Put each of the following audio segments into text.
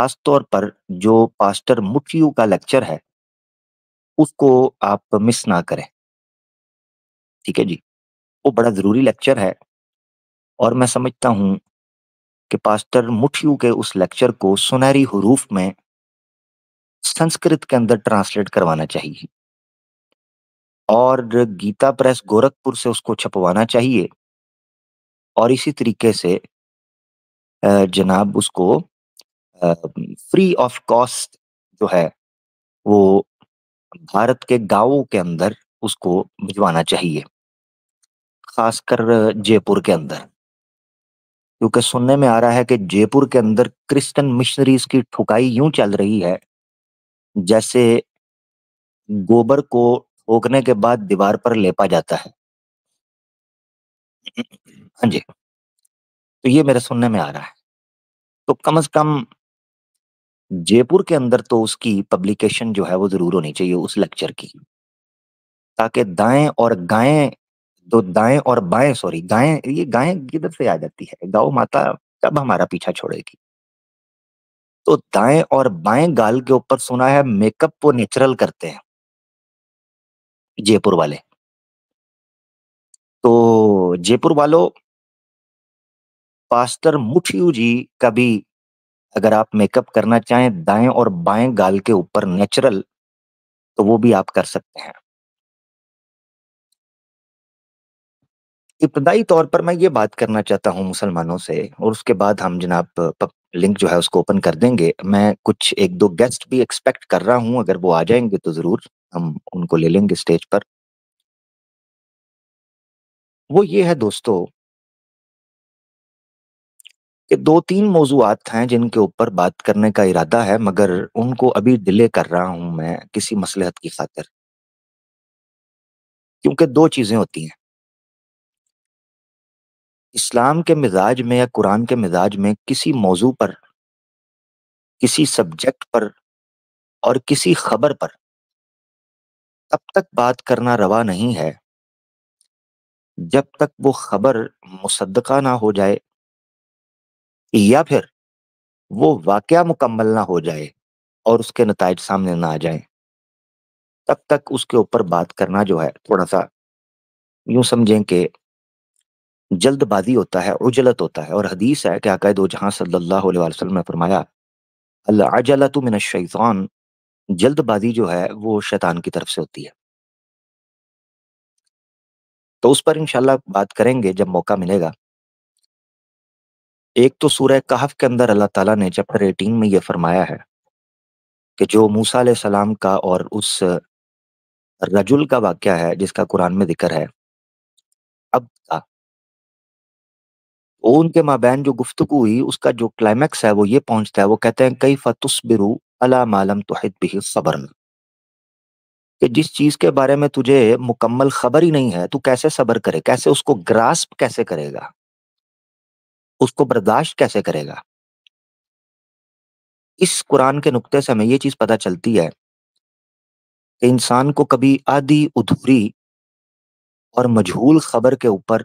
خاص طور پر جو پاسٹر مٹھیو کا لیکچر ہے اس کو آپ مس نہ کریں. ٹھیک ہے جی. وہ بڑا ضروری لیکچر ہے اور میں سمجھتا ہوں کہ پاسٹر مٹھیو کے اس لیکچر کو سنہری حروف میں سنسکرت کے اندر ٹرانسلیٹ کروانا چاہیے اور گیتا پریس گورکھپور سے اس کو چھپوانا چاہیے اور اسی طریقے سے جناب اس کو فری آف کاسٹ جو ہے وہ بھارت کے گاؤں کے اندر اس کو بھجوانا چاہیے، خاص کر جے پور کے اندر، کیونکہ سننے میں آ رہا ہے کہ جے پور کے اندر کرسچن مشنریز کی ٹھکائی یوں چل رہی ہے جیسے گوبر کو ٹھوکنے کے بعد دیوار پر لیپا جاتا ہے. ہاں جی. تو یہ میرے سننے میں آ رہا ہے. تو کم از کم جے پور کے اندر تو اس کی پبلیکیشن جو ہے وہ ضرور ہونی چاہیے اس لیکچر کی، تاکہ دائیں اور بائیں، سوری گائیں، یہ گائیں کدھر سے آ جاتی ہے، گاؤں ماتا کب ہمارا پیچھا چھوڑے گی. تو دائیں اور بائیں گال کے اوپر سنا ہے میک اپ وہ نیچرل کرتے ہیں جے پور والے. تو جے پور والوں، پاسٹر مٹھیو جی کا بھی اگر آپ میک اپ کرنا چاہیں دائیں اور بائیں گال کے اوپر نیچرل، تو وہ بھی آپ کر سکتے ہیں. ابتدائی طور پر میں یہ بات کرنا چاہتا ہوں مسلمانوں سے، اور اس کے بعد ہم جناب لنک جو ہے اس کو اوپن کر دیں گے. میں کچھ ایک دو گیسٹ بھی ایکسپیکٹ کر رہا ہوں، اگر وہ آ جائیں گے تو ضرور ہم ان کو لے لیں گے اسٹیج پر. وہ یہ ہے دوستو کہ دو تین موضوعات ہیں جن کے اوپر بات کرنے کا ارادہ ہے، مگر ان کو ابھی ڈیلے کر رہا ہوں میں کسی مصلحت کی خاطر. کیونکہ دو چیزیں ہوتی ہیں اسلام کے مزاج میں یا قرآن کے مزاج میں، کسی موضوع پر، کسی سبجیکٹ پر اور کسی خبر پر تب تک بات کرنا روا نہیں ہے جب تک وہ خبر مصدقہ نہ ہو جائے یا پھر وہ واقعہ مکمل نہ ہو جائے اور اس کے نتائج سامنے نہ آ جائیں. تب تک اس کے اوپر بات کرنا جو ہے تھوڑا سا یوں سمجھیں کہ جلد بازی ہوتا ہے، عجلت ہوتا ہے. اور حدیث ہے کہ آقا دو جہاں صلی اللہ علیہ وسلم نے فرمایا العجلۃ من الشیطان، جلد بازی جو ہے وہ شیطان کی طرف سے ہوتی ہے. تو اس پر انشاءاللہ بات کریں گے جب موقع ملے گا. ایک تو سورہ کہف کے اندر اللہ تعالیٰ نے چیپٹر 18 میں یہ فرمایا ہے کہ جو موسیٰ علیہ السلام کا اور اس رجل کا واقعہ ہے جس کا قرآن میں ذکر ہے اب کا، وہ ان کے مابین جو گفتگو ہوئی اس کا جو کلائمیکس ہے وہ یہ پہنچتا ہے، وہ کہتے ہیں کیف تصبروا علی ما لم تحط به صبرا، کہ جس چیز کے بارے میں تجھے مکمل خبر ہی نہیں ہے تو کیسے صبر کرے، کیسے اس کو گراسپ کیسے کرے گا، اس کو برداشت کیسے کرے گا. اس قرآن کے نقطے سے ہمیں یہ چیز پتہ چلتی ہے کہ انسان کو کبھی آدھی ادھوری اور مجہول خبر کے اوپر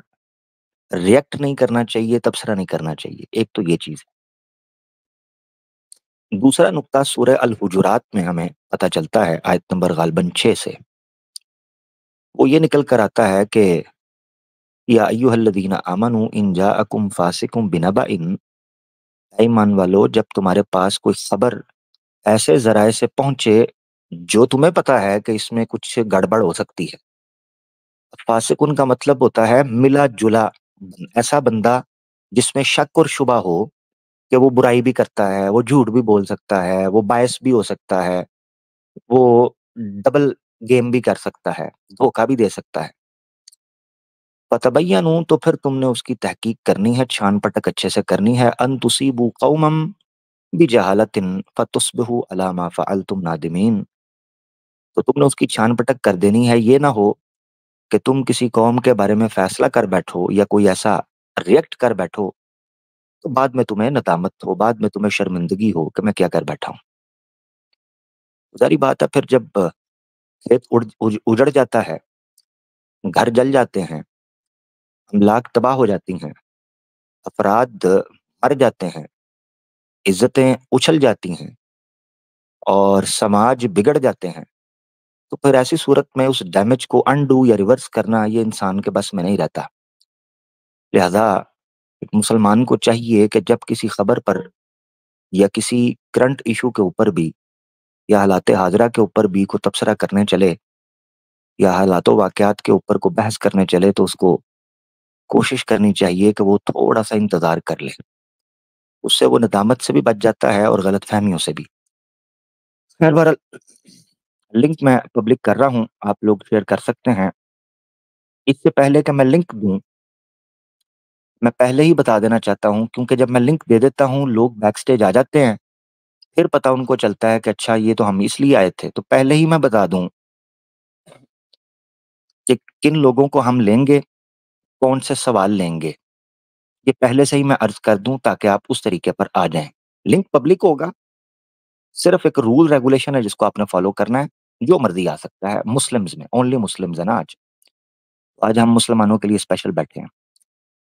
ریئیکٹ نہیں کرنا چاہیے، تبصرہ نہیں کرنا چاہیے. ایک تو یہ چیز ہے. دوسرا نقطہ سورہ الحجرات میں ہمیں پتہ چلتا ہے آیت نمبر غالباً 6 سے، وہ یہ نکل کر آتا ہے کہ یا ایھا الذین آمنوا ان جاءکم فاسق بنبأ، ایمان والو جب تمہارے پاس کوئی خبر ایسے ذرائع سے پہنچے جو تمہیں پتا ہے کہ اس میں کچھ گڑبڑ ہو سکتی ہے. فاسقن کا مطلب ہوتا ہے ملا جلا، ایسا بندہ جس میں شک اور شبہ ہو کہ وہ برائی بھی کرتا ہے، وہ جھوٹ بھی بول سکتا ہے، وہ باعث بھی ہو سکتا ہے، وہ ڈبل گیم بھی کر سکتا ہے، دھوکہ بھی دے سکتا ہے. فتبینوا، تو پھر تم نے اس کی تحقیق کرنی ہے، چھان پٹک اچھے سے کرنی ہے. ان تصیبوا قوما بجہالۃ فتصبحوا علی ما فعلتم نادمین، تو تم نے اس کی چھان پٹک کر دینی ہے. یہ نہ ہو کہ تم کسی قوم کے بارے میں فیصلہ کر بیٹھو یا کوئی ایسا ریئیکٹ کر بیٹھو تو بعد میں تمہیں ندامت ہو، بعد میں تمہیں شرمندگی ہو کہ میں کیا کر بیٹھا ہوں. ظاہری بات ہے پھر جب کھیت اجڑ جاتا ہے، گھر جل جاتے ہیں، املاک تباہ ہو جاتی ہیں، افراد مر جاتے ہیں، عزتیں اچھل جاتی ہیں اور سماج بگڑ جاتے ہیں، تو پھر ایسی صورت میں اس ڈیمیج کو انڈو یا ریورس کرنا یہ انسان کے بس میں نہیں رہتا۔ لہذا ایک مسلمان کو چاہیے کہ جب کسی خبر پر یا کسی کرنٹ ایشو کے اوپر بھی یا حالات حاضرہ کے اوپر بھی کو تبصرہ کرنے چلے یا حالات و واقعات کے اوپر کو بحث کرنے چلے، تو اس کو کوشش کرنی چاہیے کہ وہ تھوڑا سا انتظار کر لے، اس سے وہ ندامت سے بھی بچ جاتا ہے اور غلط فہمیوں سے بھی۔ خیر بہرحال لنک میں پبلک کر رہا ہوں، آپ لوگ شیئر کر سکتے ہیں۔ اس سے پہلے کہ میں لنک دوں، میں پہلے ہی بتا دینا چاہتا ہوں، کیونکہ جب میں لنک دے دیتا ہوں لوگ بیک سٹیج آ جاتے ہیں، پھر پتہ ان کو چلتا ہے کہ اچھا یہ تو ہم اس لیے آئے تھے۔ تو پہلے ہی میں بتا دوں کہ کن لوگوں کو ہم لیں گے، کون سے سوال لیں گے، یہ پہلے سے ہی میں عرض کر دوں تاکہ آپ اس طریقے پر آ جائیں۔ لنک پبلک ہوگا، صرف ایک رول ریگولیشن ہے جس کو آپ نے فالو کرنا ہے، جو مرضی آ سکتا ہے، مسلمز میں اونلی مسلمز ہیں نا آج ہم مسلمانوں کے لیے اسپیشل بیٹھے ہیں۔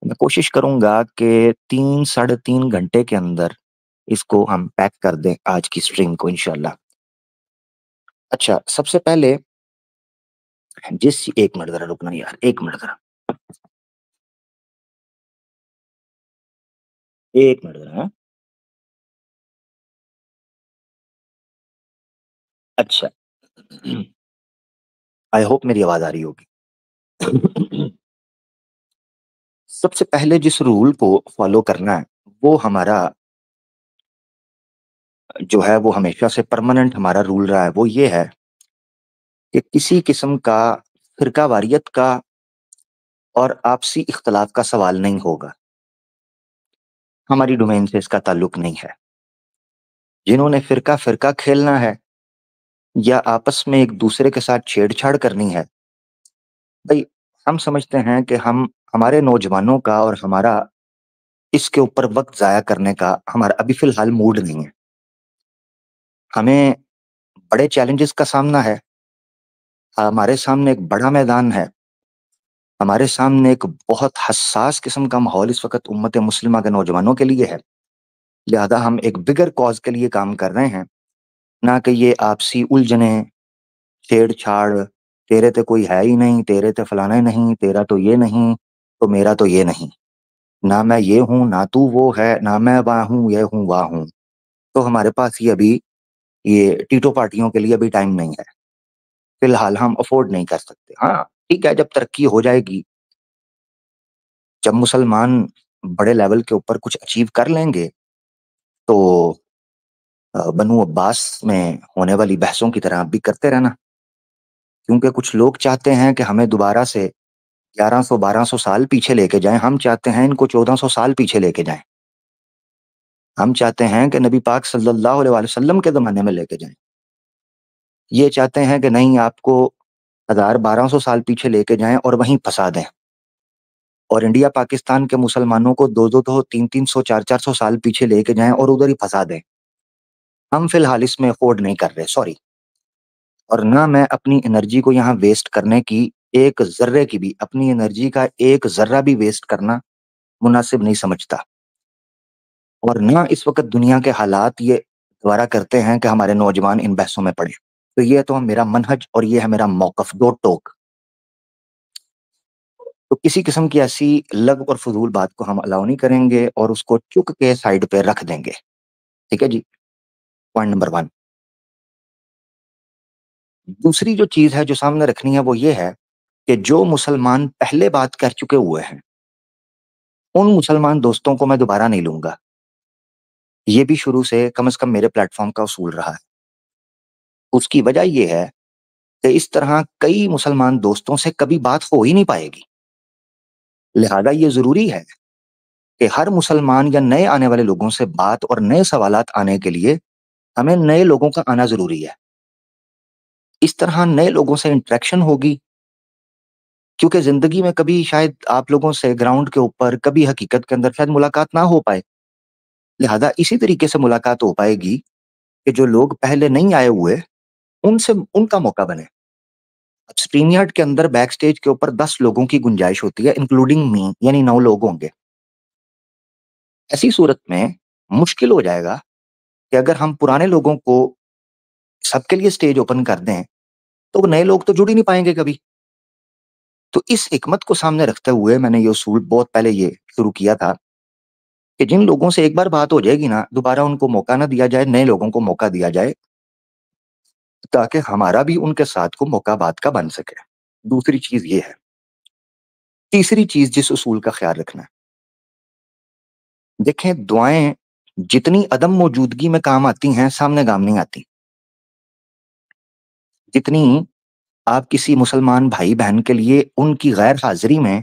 میں کوشش کروں گا کہ 3 سے 3.5 گھنٹے کے اندر اس کو ہم پیک کر دیں آج کی اسٹریم کو انشاءاللہ۔ اچھا، سب سے پہلے ایک منٹ ذرا رکنا یار، ایک منٹ ذرا، ایک منٹ ذرا، ہاں؟ اچھا، آئی ہوپ میری آواز آ رہی ہوگی۔ سب سے پہلے جس رول کو فالو کرنا ہے وہ ہمارا جو ہے وہ ہمیشہ سے پرماننٹ ہمارا رول رہا ہے، وہ یہ ہے کہ کسی قسم کا فرقہ واریت کا اور آپسی اختلاف کا سوال نہیں ہوگا۔ ہماری ڈومین سے اس کا تعلق نہیں ہے۔ جنہوں نے فرقہ فرقہ کھیلنا ہے یا آپس میں ایک دوسرے کے ساتھ چھیڑ چھاڑ کرنی ہے، بھائی ہم سمجھتے ہیں کہ ہمارے نوجوانوں کا اور ہمارا اس کے اوپر وقت ضائع کرنے کا ہمارا ابھی فی الحال موڈ نہیں ہے۔ ہمیں بڑے چیلنجز کا سامنا ہے، ہمارے سامنے ایک بڑا میدان ہے، ہمارے سامنے ایک بہت حساس قسم کا ماحول اس وقت امت مسلمہ کے نوجوانوں کے لیے ہے۔ لہذا ہم ایک بگر کاز کے لیے کام کر رہے ہیں، نہ کہ یہ آپسی الجھنیں، چھیڑ چھاڑ، تیرے تے کوئی ہے ہی نہیں، تیرے تے فلانا ہی نہیں، تیرا تو یہ نہیں، تو میرا تو یہ نہیں، نہ میں یہ ہوں نہ تو وہ ہے، نہ میں وہاں ہوں یہ ہوں وہاں ہوں۔ تو ہمارے پاس یہ ٹیٹو پارٹیوں کے لیے ابھی ٹائم نہیں ہے، فی الحال ہم افورڈ نہیں کر سکتے۔ ہاں ٹھیک ہے، جب ترقی ہو جائے گی، جب مسلمان بڑے لیول کے اوپر کچھ اچیو کر لیں گے، تو بنو عباس میں ہونے والی بحثوں کی طرح بھی کرتے رہنا، کیونکہ کچھ لوگ چاہتے ہیں کہ ہمیں دوبارہ سے 1100 1200 سال پیچھے لے کے جائیں، ہم چاہتے ہیں ان کو 1400 سال پیچھے لے کے جائیں، ہم چاہتے ہیں کہ نبی پاک صلی اللہ علیہ وسلم کے زمانے میں لے کے جائیں، یہ چاہتے ہیں کہ نہیں آپ کو 1200 سال پیچھے لے کے جائیں اور وہیں پھنسا دیں، اور انڈیا پاکستان کے مسلمانوں کو 200 300 300 400 400 سال پیچھے لے کے جائیں اور ادھر ہی پھنسا دیں۔ ہم فی الحال اس میں افورڈ نہیں کر رہے، سوری، اور نہ میں اپنی انرجی کو یہاں ویسٹ کرنے کی، ایک ذرے کی بھی، اپنی انرجی کا ایک ذرہ بھی ویسٹ کرنا مناسب نہیں سمجھتا، اور نہ اس وقت دنیا کے حالات یہ دوبارہ کرتے ہیں کہ ہمارے نوجوان ان بحثوں میں پڑے۔ تو یہ تو میرا منہج اور یہ ہے میرا موقف، دو ٹوک۔ تو کسی قسم کی ایسی لغو اور فضول بات کو ہم الاؤ نہیں کریں گے اور اس کو چک کے سائڈ پہ رکھ دیں گے، ٹھیک ہے جی؟ Point number 1۔ دوسری جو چیز ہے جو سامنے رکھنی ہے وہ یہ ہے کہ جو مسلمان پہلے بات کر چکے ہوئے ہیں ان مسلمان دوستوں کو میں دوبارہ نہیں لوں گا، یہ بھی شروع سے کم از کم میرے پلیٹ فارم کا اصول رہا ہے۔ اس کی وجہ یہ ہے کہ اس طرح کئی مسلمان دوستوں سے کبھی بات ہو ہی نہیں پائے گی، لہذا یہ ضروری ہے کہ ہر مسلمان یا نئے آنے والے لوگوں سے بات اور نئے سوالات آنے کے لیے ہمیں نئے لوگوں کا آنا ضروری ہے۔ اس طرح نئے لوگوں سے انٹریکشن ہوگی، کیونکہ زندگی میں کبھی شاید آپ لوگوں سے گراؤنڈ کے اوپر کبھی حقیقت کے اندر شاید ملاقات نہ ہو پائے، لہذا اسی طریقے سے ملاقات ہو پائے گی کہ جو لوگ پہلے نہیں آئے ہوئے ان کا موقع بنے۔ اب اسٹریم یارڈ کے اندر بیک سٹیج کے اوپر 10 لوگوں کی گنجائش ہوتی ہے، انکلوڈنگ می، یعنی 9 لوگ ہوں گے۔ ایسی صورت میں مشکل ہو جائے گا کہ اگر ہم پرانے لوگوں کو سب کے لیے اسٹیج اوپن کر دیں تو وہ نئے لوگ تو جڑ ہی نہیں پائیں گے کبھی. تو اس حکمت کو سامنے رکھتے ہوئے میں نے یہ اصول بہت پہلے یہ شروع کیا تھا کہ جن لوگوں سے ایک بار بات ہو جائے گی نا دوبارہ ان کو موقع نہ دیا جائے, نئے لوگوں کو موقع دیا جائے تاکہ ہمارا بھی ان کے ساتھ کو موقع بات کا بن سکے. دوسری چیز یہ ہے. تیسری چیز جس اصول کا خیال رکھنا ہے, دیکھیں دعائیں جتنی عدم موجودگی میں کام آتی ہیں سامنے کام نہیں آتی. جتنی آپ کسی مسلمان بھائی بہن کے لیے ان کی غیر حاضری میں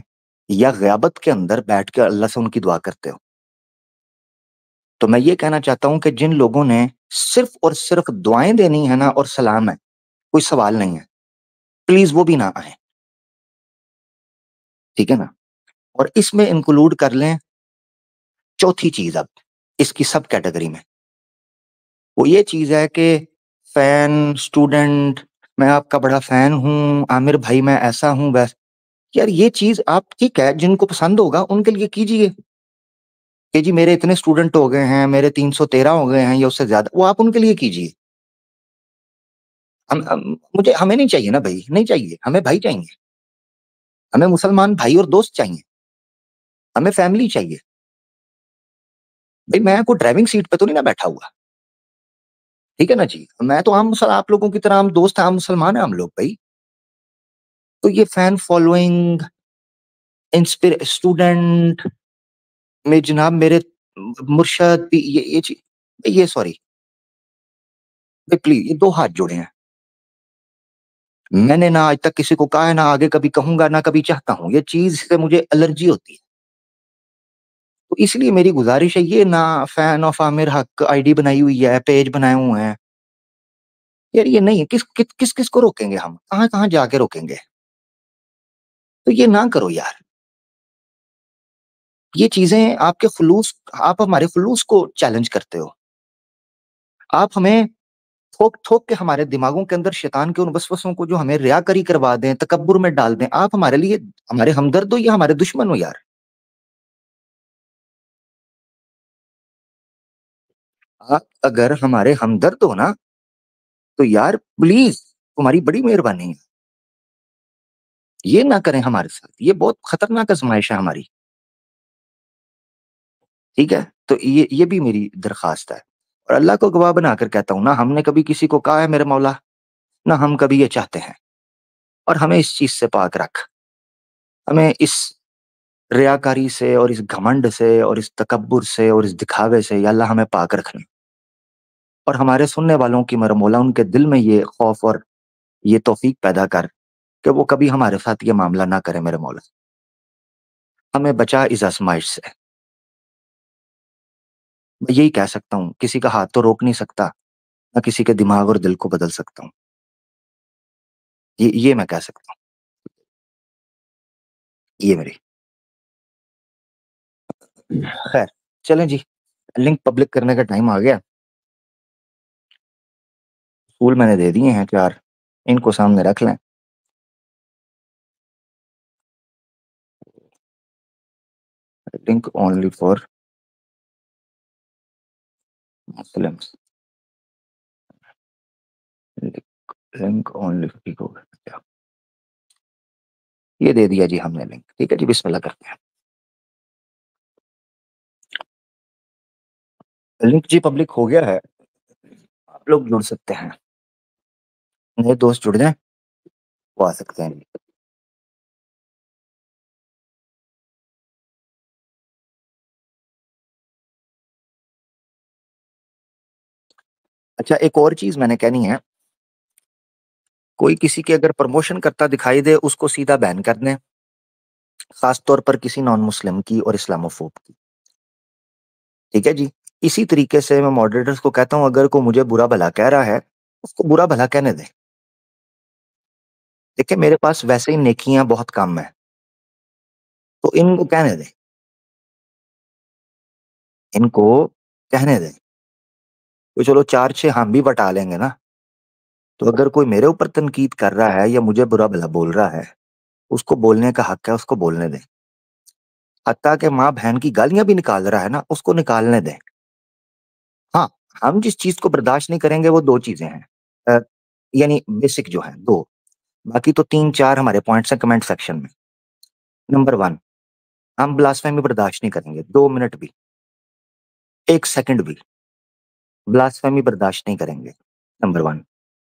یا غیابت کے اندر بیٹھ کے اللہ سے ان کی دعا کرتے ہو. تو میں یہ کہنا چاہتا ہوں کہ جن لوگوں نے صرف اور صرف دعائیں دینی ہے نا اور سلام ہے, کوئی سوال نہیں ہے, پلیز وہ بھی نہ آئیں. ٹھیک ہے نا. اور اس میں انکلوڈ کر لیں چوتھی چیز. اب اس کی سب کیٹیگری میں وہ یہ چیز ہے کہ فین اسٹوڈنٹ, میں آپ کا بڑا فین ہوں عامر بھائی, میں ایسا ہوں بس. یار یہ چیز آپ ٹھیک ہے جن کو پسند ہوگا ان کے لیے کیجئے کہ جی میرے اتنے اسٹوڈنٹ ہو گئے ہیں, میرے 313 ہو گئے ہیں یا اس سے زیادہ, وہ آپ ان کے لیے کیجئے. ہمیں نہیں چاہیے نا بھائی, نہیں چاہیے ہمیں بھائی چاہیے, ہمیں مسلمان بھائی اور دوست چاہیے, ہمیں فیملی چاہیے. بھائی میں کوئی ڈرائیونگ سیٹ پہ تو نہیں نہ بیٹھا ہوا, ٹھیک ہے نا جی, میں تو عام آپ لوگوں کی طرح ہم دوست ہیں, ہم مسلمان ہیں ہم لوگ بھائی. تو یہ فین فالوئنگ اسٹوڈنٹ میں جناب میرے مرشد یہ سوری پلیز, یہ دو ہاتھ جوڑے ہیں. میں نے نہ آج تک کسی کو کہا ہے, نہ آگے کبھی کہوں گا, نہ کبھی چاہتا ہوں. یہ چیز سے مجھے الرجی ہوتی ہے. تو اس لیے میری گزارش ہے یہ نہ فین آف عامر حق آئی ڈی بنائی ہوئی ہے, پیج بنائے ہوئے ہیں. یار یہ نہیں, کس کو روکیں گے ہم, کہاں کہاں جا کے روکیں گے. تو یہ نہ کرو یار. یہ چیزیں آپ کے خلوص, آپ ہمارے خلوص کو چیلنج کرتے ہو. آپ ہمیں تھوک تھوک کے ہمارے دماغوں کے اندر شیطان کے ان وسوسوں کو جو ہمیں ریاکاری کروا دیں, تکبر میں ڈال دیں. آپ ہمارے لیے ہمارے ہمدرد ہو یا ہمارے دشمن ہو یار. آپ اگر ہمارے ہمدرد ہو نا تو یار پلیز تمہاری بڑی مہربانی ہے, یہ نہ کریں ہمارے ساتھ. یہ بہت خطرناک آزمائش ہے ہماری. ٹھیک ہے, تو یہ بھی میری درخواست ہے. اور اللہ کو گواہ بنا کر کہتا ہوں, نہ ہم نے کبھی کسی کو کہا ہے میرے مولا, نہ ہم کبھی یہ چاہتے ہیں. اور ہمیں اس چیز سے پاک رکھ, ہمیں اس ریاکاری سے اور اس گھمنڈ سے اور اس تکبر سے اور اس دکھاوے سے یا اللہ ہمیں پاک رکھنا. اور ہمارے سننے والوں کی میرے مولا ان کے دل میں یہ خوف اور یہ توفیق پیدا کر کہ وہ کبھی ہمارے ساتھ یہ معاملہ نہ کرے میرے مولا. ہمیں بچا اس آزمائش سے. میں یہی کہہ سکتا ہوں, کسی کا ہاتھ تو روک نہیں سکتا, نہ کسی کے دماغ اور دل کو بدل سکتا ہوں. یہ میں کہہ سکتا ہوں. یہ میری خیر. چلیں جی, لنک پبلک کرنے کا ٹائم آ گیا. اسکول میں نے دے دیے ہیں 4, ان کو سامنے رکھ لیں. Link only for Muslims, link only, ٹھیک ہوگا. یہ دے دیا جی ہم نے لنک. ٹھیک ہے جی, بسم اللہ کرتے ہیں. لنک جی پبلک ہو گیا ہے, آپ لوگ جڑ سکتے ہیں. نئے دوست جڑ جائیں وہ آ سکتے ہیں. اچھا, ایک اور چیز میں نے کہنی ہے, کوئی کسی کے اگر پروموشن کرتا دکھائی دے اس کو سیدھا بین کر دیں, خاص طور پر کسی نان مسلم کی اور اسلاموفوب کی. ٹھیک ہے جی. اسی طریقے سے میں ماڈریٹرز کو کہتا ہوں, اگر کوئی مجھے برا بھلا کہہ رہا ہے اس کو برا بھلا کہنے دیں. دیکھیں میرے پاس ویسے ہی نیکیاں بہت کم ہیں, تو ان کو کہنے دیں, ان کو کہنے دیں. تو چلو 4-6 ہم بھی بٹا لیں گے نا. تو اگر کوئی میرے اوپر تنقید کر رہا ہے یا مجھے برا بھلا بول رہا ہے, اس کو بولنے کا حق ہے, اس کو بولنے دیں. حتیٰ کہ ماں بہن کی گالیاں بھی نکال رہا ہے نا, اس کو نکالنے دیں. ہم جس چیز کو برداشت نہیں کریں گے وہ دو چیزیں ہیں، آ، یعنی بیسک جو ہیں دو، باقی تو تین چار ہمارے پوائنٹس ہیں کمنٹ سیکشن میں۔ نمبر ون، ہم بلاسفیمی برداشت نہیں کریں گے، 2 منٹ بھی، 1 سیکنڈ بھی بلاسفیمی برداشت نہیں کریں گے، نمبر ون۔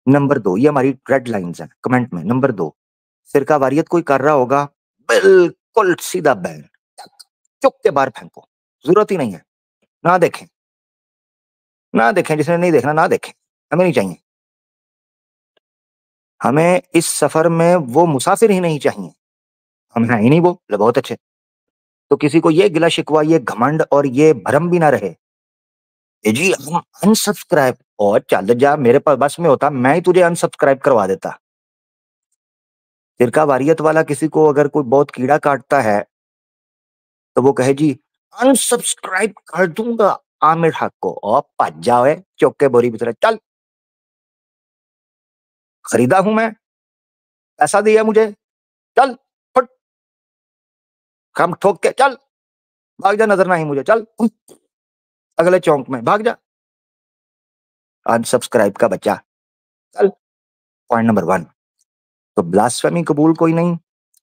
نمبر دو، یہ ہماری ریڈ لائنز ہیں کمنٹ میں۔ نمبر دو، فرقہ واریت کوئی کر رہا ہوگا، بالکل سیدھا بین، چپ کے باہر پھینکو، ضرورت ہی نہیں ہے، نہ دیکھیں، نہ دیکھیں، جس نے نہیں دیکھنا نہ دیکھیں، ہمیں نہیں چاہیے، ہمیں اس سفر میں وہ مسافر ہی نہیں چاہیے، ہم ہیں ہی نہیں وہ، بہت اچھے۔ تو کسی کو یہ گلا شکوا، یہ گھمنڈ اور یہ بھرم بھی نہ رہے کہ جی ہم انسبسکرائب، اور چل جا، میرے پاس بس میں ہوتا میں ہی تجھے انسبسکرائب کروا دیتا۔ فرقہ واریت والا کسی کو اگر کوئی بہت کیڑا کاٹتا ہے تو وہ کہے جی انسبسکرائب کر دوں گا عامر حق کو، اور پج جاوے چوک کے بوری بترے، چل، خریدا ہوں میں، پیسہ دیا مجھے، چل پھٹ، کم ٹھوک کے چل، بھاگ جا، نظر نہ ہی مجھے، چل اگلے چونک میں بھاگ جا، انسبسکرائب کا بچہ، چل۔ پوائنٹ نمبر ون، تو بلاسفیمی قبول کوئی نہیں،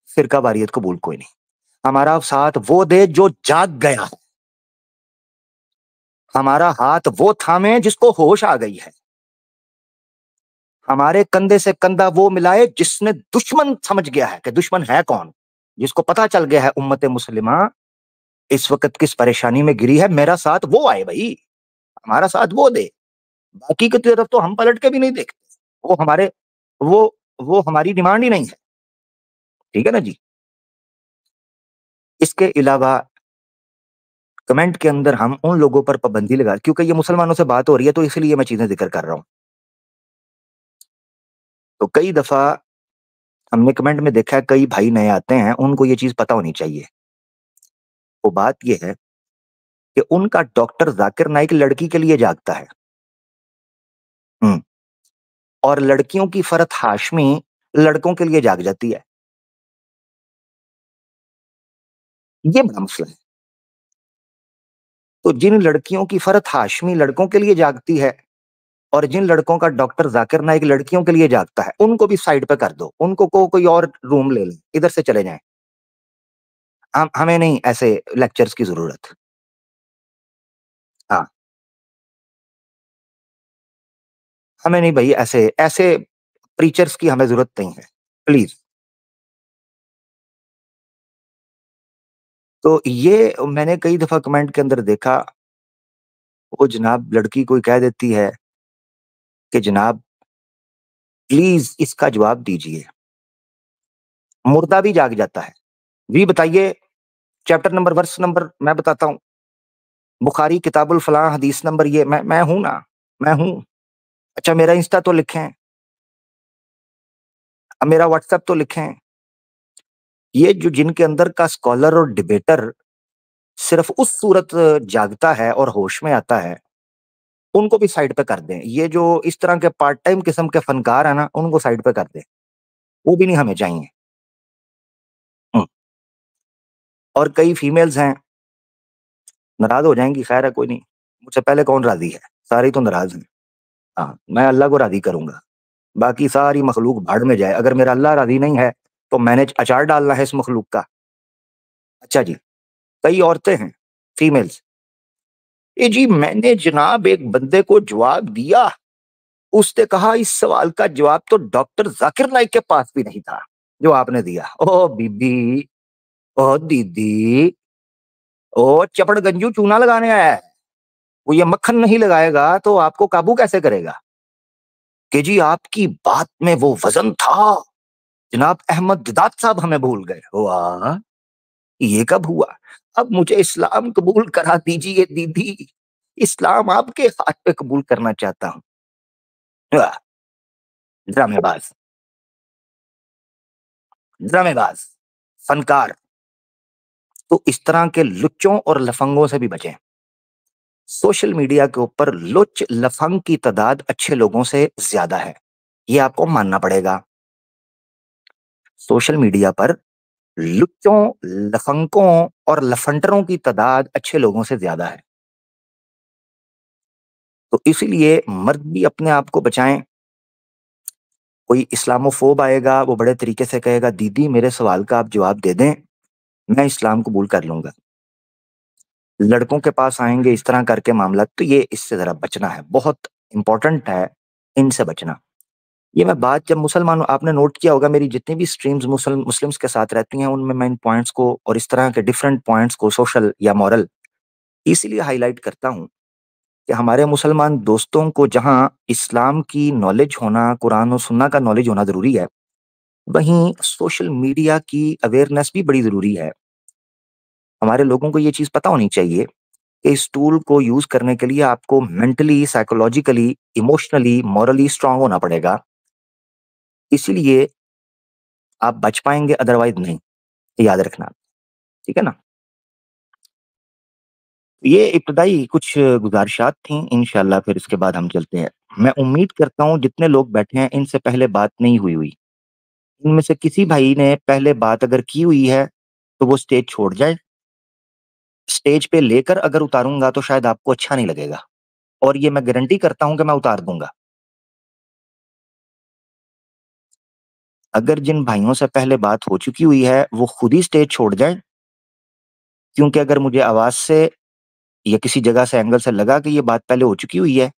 فرقہ واریت قبول کوئی نہیں۔ ہمارا ساتھ وہ دے جو جاگ گیا، ہمارا ہاتھ وہ تھامے جس کو ہوش آ گئی ہے، ہمارے کندھے سے کندھا وہ ملائے جس نے دشمن سمجھ گیا ہے کہ دشمن ہے کون، جس کو پتا چل گیا ہے امت مسلمہ اس وقت کس پریشانی میں گری ہے، میرا ساتھ وہ آئے بھائی، ہمارا ساتھ وہ دے، باقی کی طرف تو ہم پلٹ کے بھی نہیں دیکھتے، وہ ہمارے وہ وہ ہماری ڈیمانڈ ہی نہیں ہے، ٹھیک ہے نا جی۔ اس کے علاوہ کمنٹ کے اندر ہم ان لوگوں پر پابندی لگا، کیونکہ یہ مسلمانوں سے بات ہو رہی ہے تو اس لیے میں چیزیں ذکر کر رہا ہوں، تو کئی دفعہ ہم نے کمنٹ میں دیکھا ہے کئی بھائی نئے آتے ہیں، ان کو یہ چیز پتا ہونی چاہیے، وہ بات یہ ہے کہ ان کا ڈاکٹر ذاکر نائک لڑکی کے لیے جاگتا ہے، اور لڑکیوں کی فرحت ہاشمی لڑکوں کے لیے جاگ جاتی ہے، یہ بڑا مسئلہ ہے۔ تو جن لڑکیوں کی فرحت ہاشمی لڑکوں کے لیے جاگتی ہے اور جن لڑکوں کا ڈاکٹر ذاکر نائک لڑکیوں کے لیے جاگتا ہے، ان کو بھی سائڈ پہ کر دو، ان کو کوئی اور روم لے لیں، ادھر سے چلے جائیں، ہمیں نہیں ایسے لیکچرز کی ضرورت، ہاں ہمیں نہیں بھائی، ایسے ایسے پریچرز کی ہمیں ضرورت نہیں ہے، پلیز۔ تو یہ میں نے کئی دفعہ کمنٹ کے اندر دیکھا، وہ جناب لڑکی کوئی کہہ دیتی ہے کہ جناب پلیز اس کا جواب دیجئے، مردہ بھی جاگ جاتا ہے، جی بتائیے چیپٹر نمبر ورس نمبر میں بتاتا ہوں، بخاری کتاب الفلاں حدیث نمبر، یہ میں ہوں نا، میں ہوں، اچھا میرا انسٹا تو لکھیں، اب میرا واٹس ایپ تو لکھیں، یہ جو جن کے اندر کا اسکالر اور ڈبیٹر صرف اس صورت جاگتا ہے اور ہوش میں آتا ہے، ان کو بھی سائڈ پہ کر دیں، یہ جو اس طرح کے پارٹ ٹائم قسم کے فنکار ہیں نا، ان کو سائڈ پہ کر دیں، وہ بھی نہیں ہمیں چاہیے۔ ہوں۔ اور کئی فیمیلز ہیں ناراض ہو جائیں گی، خیر ہے کوئی نہیں، مجھ سے پہلے کون راضی ہے، سارے تو ناراض ہیں، ہاں میں اللہ کو راضی کروں گا، باقی ساری مخلوق بھاڑ میں جائے، اگر میرا اللہ راضی نہیں ہے تو میں نے اچار ڈالنا ہے اس مخلوق کا۔ اچھا جی، کئی عورتیں ہیں فیمیلز، اے جی میں نے جناب ایک بندے کو جواب دیا، اس نے کہا اس سوال کا جواب تو ڈاکٹر ذاکر نائک کے پاس بھی نہیں تھا جو آپ نے دیا، او بی بی، او دیدی، او چپڑ گنجو چونا لگانے آیا ہے، وہ یہ مکھن نہیں لگائے گا تو آپ کو قابو کیسے کرے گا، کہ جی آپ کی بات میں وہ وزن تھا، جناب احمد ددات صاحب ہمیں بھول گئے، واہ یہ کب ہوا، اب مجھے اسلام قبول کرا دیجئے دیدی، اسلام آپ کے ہاتھ پہ قبول کرنا چاہتا ہوں، واہ، ڈرامے باز، ڈرامے باز، فنکار، تو اس طرح کے لچوں اور لفنگوں سے بھی بچیں، سوشل میڈیا کے اوپر لچ لفنگ کی تعداد اچھے لوگوں سے زیادہ ہے، یہ آپ کو ماننا پڑے گا، سوشل میڈیا پر لچوں، لفنکوں اور لفنڈروں کی تعداد اچھے لوگوں سے زیادہ ہے، تو اسی لیے مرد بھی اپنے آپ کو بچائیں. کوئی اسلاموفوب آئے گا, وہ بڑے طریقے سے کہے گا دیدی میرے سوال کا آپ جواب دے دیں, میں اسلام قبول کر لوں گا. لڑکوں کے پاس آئیں گے اس طرح کر کے معاملات, تو یہ اس سے ذرا بچنا ہے, بہت امپورٹنٹ ہے ان سے بچنا. یہ میں بات جب مسلمان, آپ نے نوٹ کیا ہوگا میری جتنی بھی سٹریمز مسلمز کے ساتھ رہتی ہیں ان میں ان پوائنٹس کو اور اس طرح کے ڈیفرنٹ پوائنٹس کو سوشل یا مورل اس لیے ہائی لائٹ کرتا ہوں کہ ہمارے مسلمان دوستوں کو جہاں اسلام کی نالج ہونا, قرآن و سننا کا نالج ہونا ضروری ہے, وہیں سوشل میڈیا کی اویئرنیس بھی بڑی ضروری ہے. ہمارے لوگوں کو یہ چیز پتہ ہونی چاہیے کہ اس ٹول کو یوز کرنے کے لیے آپ کو mentally, psychologically, emotionally, morally strong ہونا پڑے گا. اسی لیے آپ بچ پائیں گے, ادروائز نہیں, یاد رکھنا, ٹھیک ہے نا. یہ ابتدائی کچھ گزارشات تھیں, انشاءاللہ پھر اس کے بعد ہم چلتے ہیں. میں امید کرتا ہوں جتنے لوگ بیٹھے ہیں ان سے پہلے بات نہیں ہوئی, ان میں سے کسی بھائی نے پہلے بات اگر کی ہوئی ہے تو وہ اسٹیج چھوڑ جائے. اسٹیج پہ لے کر اگر اتاروں گا تو شاید آپ کو اچھا نہیں لگے گا, اور یہ میں گارنٹی کرتا ہوں کہ میں اتار دوں گا. اگر جن بھائیوں سے پہلے بات ہو چکی ہوئی ہے وہ خود ہی اسٹیج چھوڑ جائیں, کیونکہ اگر مجھے آواز سے یا کسی جگہ سے اینگل سے لگا کہ یہ بات پہلے ہو چکی ہوئی ہے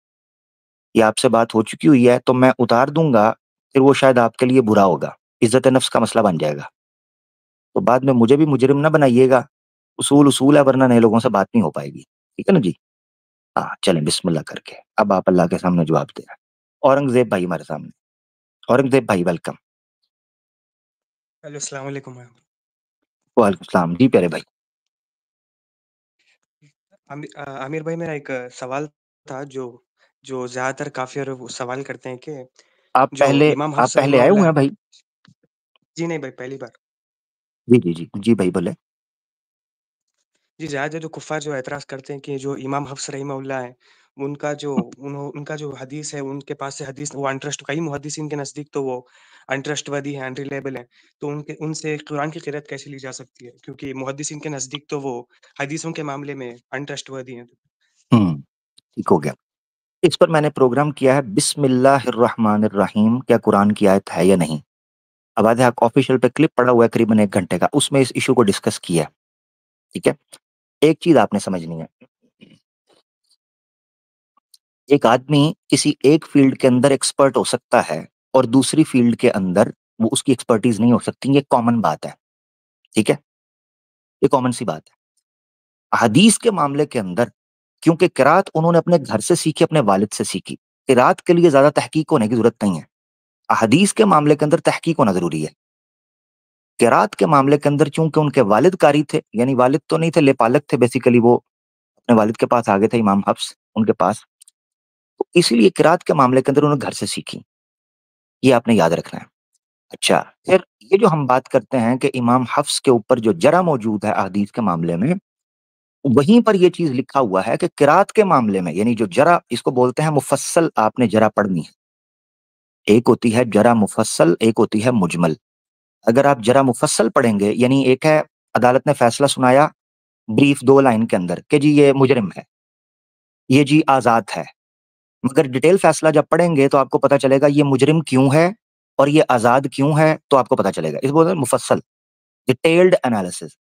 یا آپ سے بات ہو چکی ہوئی ہے تو میں اتار دوں گا, پھر وہ شاید آپ کے لیے برا ہوگا, عزت نفس کا مسئلہ بن جائے گا. تو بعد میں مجھے بھی مجرم نہ بنائیے گا. اصول ہے, ورنہ نئے لوگوں سے بات نہیں ہو پائے گی, ٹھیک ہے نا جی. ہاں چلیں بسم اللہ کر کے اب آپ اللہ کے سامنے جواب دیں. اورنگزیب بھائی ہمارے سامنے. اورنگزیب بھائی ویلکم. ہیلو السلام علیکم. وعلیکم السلام جی پیارے بھائی. عامر بھائی میرا ایک سوال تھا جو زیادہ تر کافر سوال کرتے ہیں کہ آپ جو پہلے امام آپ حفص پہلے رحمہ آئے ہوئے اللہ. ہیں بھائی؟ جی نہیں بھائی, پہلی بار. جی جی جی جی بھائی بولے. جی زیادہ تر جو کفار جو اعتراض کرتے ہیں کہ جو امام حفص رحمہ اللہ ہے ان کا جو حدیث ہے, ان کے پاس سے حدیث وہ انٹرسٹ, کئی محدثین کے نزدیک تو وہ انٹرسٹ ودی ہے, انریلیبل ہے. تو ان سے قرآن کی قرأت کیسے لی جا سکتی ہے, کیونکہ محدثین کے نزدیک تو وہ حدیثوں کے معاملے میں انٹرسٹ ودی ہیں. ٹھیک ہو گیا. اس پر میں نے پروگرام کیا ہے بسم اللہ الرحمن الرحیم کیا قرآن کی آیت ہے یا نہیں. آواز حق آفیشیل پہ کلپ پڑا ہوا ہے قریباً 1 گھنٹے کا, اس میں اس ایشو کو ڈسکس کیا ہے, ٹھیک ہے. ایک چیز آپ نے سمجھنی ہے, ایک آدمی کسی ایک فیلڈ کے اندر ایکسپرٹ ہو سکتا ہے اور دوسری فیلڈ کے اندر وہ اس کی ایکسپرٹیز نہیں ہو سکتی, یہ کامن بات ہے, ٹھیک ہے, یہ کامن سی بات ہے. حدیث کے معاملے کے اندر کیونکہ قرات انہوں نے اپنے گھر سے سیکھی, اپنے والد سے سیکھی, قرات کے لیے زیادہ تحقیق ہونے کی ضرورت نہیں ہے. حدیث کے معاملے کے اندر تحقیق ہونا ضروری ہے. قرات کے معاملے کے اندر چونکہ ان کے والد قاری تھے, یعنی والد تو نہیں تھے, لے پالک تھے بیسیکلی, وہ اپنے والد کے پاس آ گئے تھے امام حفص ان کے پاس, تو اسی لیے قرات کے معاملے کے اندر انہوں نے گھر سے سیکھی, یہ آپ نے یاد رکھنا ہے. اچھا پھر یہ جو ہم بات کرتے ہیں کہ امام حفص کے اوپر جو جرح موجود ہے احادیث کے معاملے میں, وہیں پر یہ چیز لکھا ہوا ہے کہ قرات کے معاملے میں, یعنی جو جرح اس کو بولتے ہیں مفصل, آپ نے جرح پڑھنی ہے. ایک ہوتی ہے جرح مفصل, ایک ہوتی ہے مجمل. اگر آپ جرح مفصل پڑھیں گے, یعنی ایک ہے عدالت نے فیصلہ سنایا بریف 2 لائن کے اندر کہ جی یہ مجرم ہے, یہ جی آزاد ہے, مگر ڈیٹیل فیصلہ جب پڑھیں گے تو آپ کو پتا چلے گا یہ مجرم کیوں ہے اور یہ آزاد کیوں ہے, تو آپ کو پتا چلے گا. اس بولتے ہیں مفصل, ڈیٹیلڈ انالیسس.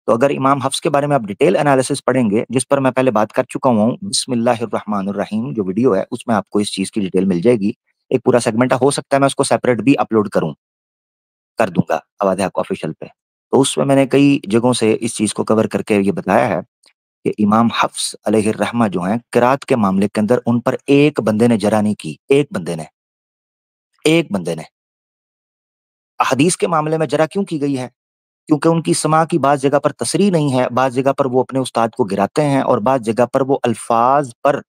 تو اگر امام حفص کے بارے میں آپ ڈیٹیل انالیسس پڑھیں گے, جس پر میں پہلے بات کر چکا ہوں, بسم اللہ الرحمن الرحیم جو ویڈیو ہے اس میں آپ کو اس چیز کی ڈیٹیل مل جائے گی. ایک پورا سیگمنٹ ہو سکتا ہے میں اس کو سیپریٹ بھی اپلوڈ کر دوں گا آواز حق آفیشیل پہ. تو اس میں نے کئی جگہوں سے اس چیز کو کور کر کے یہ بتایا ہے کہ امام حفص علیہ الرحمہ جو ہیں قرات کے معاملے کے اندر ان پر ایک بندے نے جرح نہیں کی, ایک بندے نے. احادیث کے معاملے میں جرح کیوں کی گئی ہے؟ کیونکہ ان کی سماع کی بعض جگہ پر تصریح نہیں ہے, بعض جگہ پر وہ اپنے استاد کو گراتے ہیں, اور بعض جگہ پر وہ الفاظ پر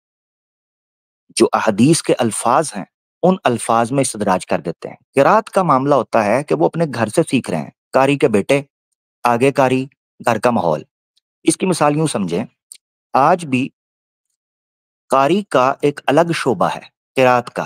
جو احادیث کے الفاظ ہیں ان الفاظ میں استدراج کر دیتے ہیں. قرات کا معاملہ ہوتا ہے کہ وہ اپنے گھر سے سیکھ رہے ہیں, قاری کے بیٹے, آگے قاری, گھر کا ماحول. اس کی مثال یوں سمجھیں, آج بھی قاری کا ایک الگ شعبہ ہے قرات کا,